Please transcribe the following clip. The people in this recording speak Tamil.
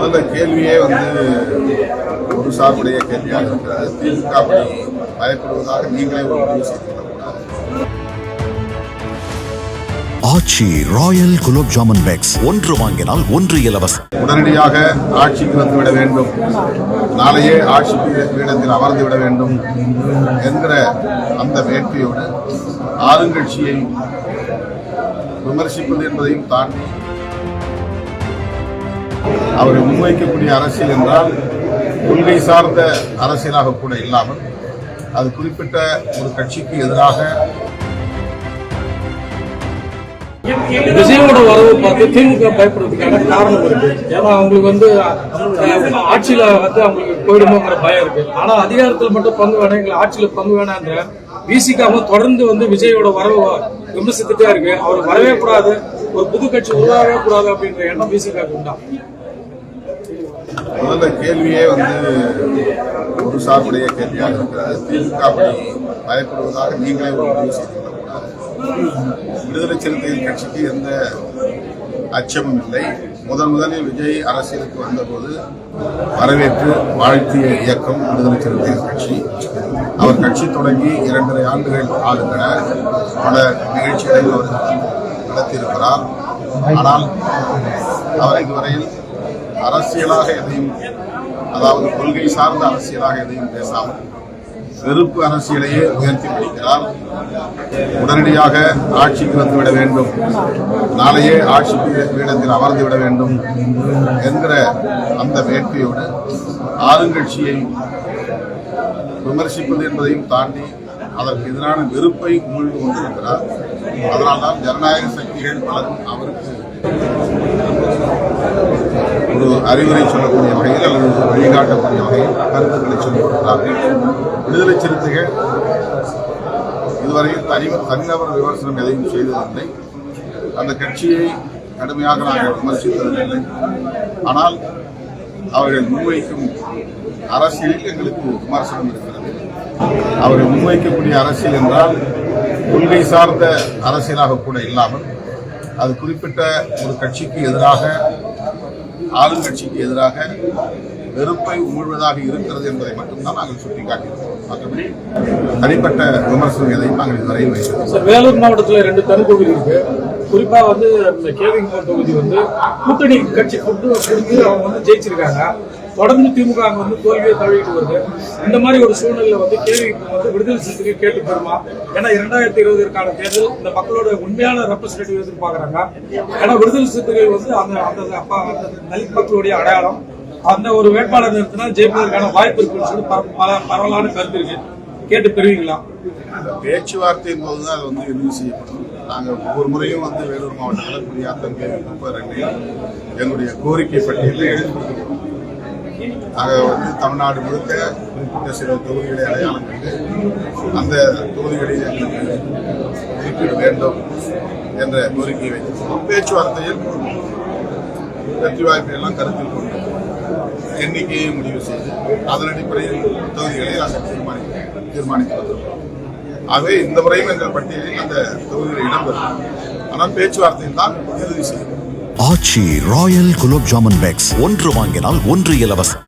முதல்ல கேள்வியே ஒரு சார்புடைய கேள்வியாக இருக்கிறது. திமுக அப்படி பயப்படுவதாக நீங்களே ஒரு முடிவு செய்திருக்கக்கூடாது. ஆச்சி ராயல் குலோப் ஜாமுன் பேக்ஸ் ஒன்று வாங்கினால் ஒன்று இலவசம். உடனடியாக ஆட்சிக்கு வந்துவிட வேண்டும், நாளையே ஆட்சி பீடத்தில் அமர்ந்து விட வேண்டும் என்கிற அந்த வேட்கையோடு ஆளுங்கட்சியை விமர்சிப்பது என்பதையும் தாண்டி அவர் முன்வைக்கக்கூடிய அரசியல் என்றால் கொள்கை சார்ந்த அரசியலாக கூட இல்லாமல் அது குறிப்பிட்ட ஒரு கட்சிக்கு எதிராக விஜயோட வரவு பார்த்து திமுக பயப்படுறதுக்கான காரணம் இருக்கு. ஏன்னா அவங்களுக்கு ஆட்சியில அவங்களுக்கு போயிடுமோங்கிற பயம் இருக்கு. ஆனா அதிகாரத்தில் மட்டும் பங்கு வேணும், எங்களை ஆட்சியில பங்கு வேணான்ற விசிகாம தொடர்ந்து விஜயோட வரவு விமர்சித்துட்டே இருக்கு. அவர் வரவே கூடாது, ஒரு புது கட்சி உருவாகவே கூடாது அப்படின்ற எண்ணம் விசிகாக்கு உண்டா? முதல்ல கேள்வியே ஒரு சார்புடைய கேள்வியாக இருக்கிறது. திமுக அப்படி பயப்படுவதாக நீங்களே ஒரு முடிவு செய்திருக்கக்கூடாது. விடுதலை சிறுத்தைகள் கட்சிக்கு எந்த அச்சமும் இல்லை. முதலில் விஜய் அரசியலுக்கு வந்தபோது வரவேற்று வாழ்த்திய இயக்கம் விடுதலை சிறுத்தைகள் கட்சி. அவர் கட்சி தொடங்கி 2.5 ஆண்டுகள் ஆளுகிற பல நிகழ்ச்சிகளை அவர் நடத்தியிருக்கிறார். ஆனால் அவர் இதுவரையில் அரசியலாக எதையும், அதாவது கொள்கை சார்ந்த அரசியலாக எதையும் பேசாமல் வெறுப்பு அரசியலையே உயர்த்தி பிடிக்கிறார். உடனடியாக ஆட்சிக்கு வந்துவிட வேண்டும், நாளையே ஆட்சி பீடத்தில் அமர்ந்து விட வேண்டும் என்கிற அந்த வேட்கையோடு ஆளுங்கட்சியை விமர்சிப்பது என்பதையும் தாண்டி அதற்கு எதிரான வெறுப்பை உமிழ்ந்து கொண்டிருக்கிறார். அதனால்தான் ஜனநாயக சக்திகள் பலரும் அவருக்கு ஒரு அறிவுரை சொல்லக்கூடிய வகையில் அல்லது வழிகாட்டக்கூடிய வகையில் கருத்துக்களை சொல்லிக் கொடுக்கிறார்கள். விடுதலை சிறுத்தைகள் இதுவரையில் தனிநபர் விமர்சனம் எதையும் செய்ததில்லை. அந்த கட்சியை கடுமையாக நாங்கள் விமர்சித்ததில்லை. ஆனால் அவர்கள் முன்வைக்கும் அரசியலில் எங்களுக்கு விமர்சனம் இருக்கிறது. அவர்கள் முன்வைக்கக்கூடிய அரசியல் என்றால் கொள்கை சார்ந்த அரசியலாக கூட இல்லாமல் அது குறிப்பிட்ட ஒரு கட்சிக்கு எதிராக, ஆளுங்கட்சிக்கு எதிராக வெறுப்பை உமிழ்வதாக இருக்கிறது என்பதை மட்டும்தான் நாங்கள் சுட்டிக்காட்டியிருக்கோம். மற்றபடி தனிப்பட்ட விமர்சனம் எதையும் நாங்கள் இதுவரையில் வைக்கிறோம். வேலூர் மாவட்டத்தில் 2 தெருத்தொகுதி இருக்கு. குறிப்பா இந்த கேவிங் தொகுதி கூட்டணி கட்சி கொடுத்து அவங்க ஜெயிச்சிருக்காங்க. தொடர்ந்து திமுக அங்க தோல்வியை தழுவிட்டு வருது. இந்த மாதிரி ஒரு சூழ்நிலை கேவி விடுதலை சிறுத்தைகள் கேட்டு பெறுமா? ஏன்னா 2020 தேர்தல் இந்த மக்களோட உண்மையான ரெப்ரஸன்டேட்டிவ் எதிர்பார்க்கறாங்க. ஏன்னா விடுதலை சிறுத்தைகள் அந்த தலித் மக்களுடைய அடையாளம், அந்த ஒரு வேட்பாளர் நிறுத்தினா ஜெயிப்பதற்கான வாய்ப்பு இருக்குன்னு சொல்லி பரவலான கருத்து இருக்கு. கேட்டு பெறுவீங்களா? பேச்சுவார்த்தையின் போதுதான் அது இறுதி செய்யப்படும். நாங்கள் ஒவ்வொரு முறையும் வேலூர் மாவட்டத்தில் குடியாத்தம், கேவி, குப்பரங்கையில் எங்களுடைய கோரிக்கை பட்டியலில் எழுதியிருக்கிறோம். நாங்கள் தமிழ்நாடு முழுக்க குறிப்பிட்ட சில தொகுதிகளை அடையாளம் கண்டு அந்த தொகுதிகளில் எங்களுக்கு ஒதுக்கீடு வேண்டும் என்ற கோரிக்கையை வைத்திருக்கிறோம். பேச்சுவார்த்தையில் வெற்றி வாய்ப்பை எல்லாம் கருத்தில் கொண்டு எண்ணிக்கையை முடிவு செய்து அதன் அடிப்படையில் தொகுதிகளை நாங்கள் தீர்மானித்து வந்திருக்கிறோம். ஆகவே இந்த முறையும் எங்கள் பட்டியலில் அந்த தொகுதிகளில் இடம்பெறும். ஆனால் பேச்சுவார்த்தையில் தான் இறுதி செய்யும். ஆச்சி ராயல் குலோப் ஜாமுன் பேக்ஸ் ஒன்று வாங்கினால் ஒன்று இலவசம்.